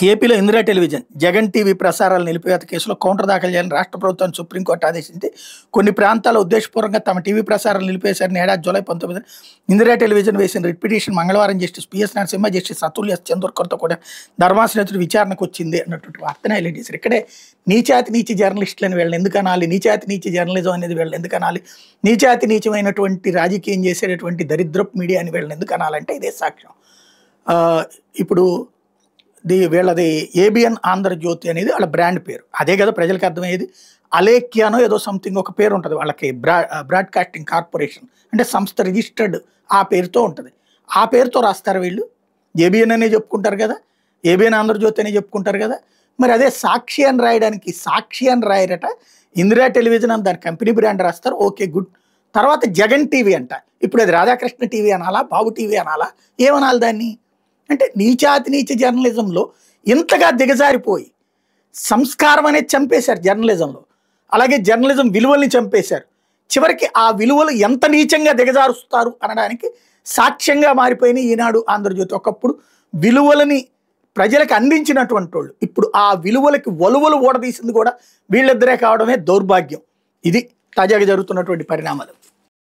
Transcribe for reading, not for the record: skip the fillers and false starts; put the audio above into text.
ఏపీలో Indira television, Jagan TV ప్రసారాలు నిలిపివేత కేసులో కౌంటర్ దాఖలు చేయాలని రాష్ట్ర ప్రభుత్వాన్ని సుప్రీంకోర్టు ఆదేశించింది. కొన్ని ప్రాంతాల్లో ఉద్దేశపూర్వకంగా తమ టీవీ ప్రసారాలు నిలిపేశారని ఏడాది జూలై 19 ఇందిరా టెలివిజన్ వేసిన రిట్ పిటిషన్ మంగళవారం justice PS Narasimha, justice Atul S చందోర్కర్తో కూడా ధర్మాసనం విచారణకు వచ్చింది అన్నటువంటి వార్తను హైలైట్ చేశారు. ఇక్కడే నీచాతి నీచి జర్నలిస్టులను వీళ్ళని ఎందుకు అనాలి, నీచాతి నీచి జర్నలిజం అనేది వీళ్ళని ఎందుకు అనాలి, నీచాతి నీచమైనటువంటి రాజకీయం చేసేటటువంటి దరిద్రపు మీడియా అని వీళ్ళని ఎందుకు అనాలంటే ఇదే సాక్ష్యం. ఇప్పుడు వీళ్ళది ఏబిఎన్ ఆంధ్రజ్యోతి అనేది వాళ్ళ బ్రాండ్ పేరు, అదే కదా ప్రజలకు అర్థమయ్యేది. అలేఖ్యానో ఏదో సంథింగ్ ఒక పేరు ఉంటుంది వాళ్ళకి, బ్రాడ్కాస్టింగ్ కార్పొరేషన్ అంటే సంస్థ రిజిస్టర్డ్ ఆ పేరుతో ఉంటుంది. ఆ పేరుతో రాస్తారు వీళ్ళు, ఏబిఎన్ అనే చెప్పుకుంటారు కదా, ఏబిఎన్ ఆంధ్రజ్యోతి అనే చెప్పుకుంటారు కదా. మరి అదే సాక్షి అని రాయడానికి సాక్షి అని రాయరట, ఇందిరా టెలివిజన్ అని దాని కంపెనీ బ్రాండ్ రాస్తారు. Okay good. తర్వాత జగన్ టీవీ అంట, ఇప్పుడు అది రాధాకృష్ణ టీవీ అనాలా, బాబు టీవీ అనాలా, ఏమనాలి దాన్ని? అంటే నీచాతి నీచ జర్నలిజంలో ఇంతగా దిగజారిపోయి సంస్కారం అనేది చంపేశారు జర్నలిజంలో, అలాగే జర్నలిజం విలువల్ని చంపేశారు. చివరికి ఆ విలువలు ఎంత నీచంగా దిగజారుస్తారు అనడానికి సాక్ష్యంగా మారిపోయిన ఈనాడు ఆంధ్రజ్యోతి. ఒకప్పుడు విలువలని ప్రజలకు అందించినటువంటి వాళ్ళు ఇప్పుడు ఆ విలువలకి వలువలు ఓడదీసింది కూడా వీళ్ళిద్దరే కావడమే దౌర్భాగ్యం. ఇది తాజాగా జరుగుతున్నటువంటి పరిణామాలు.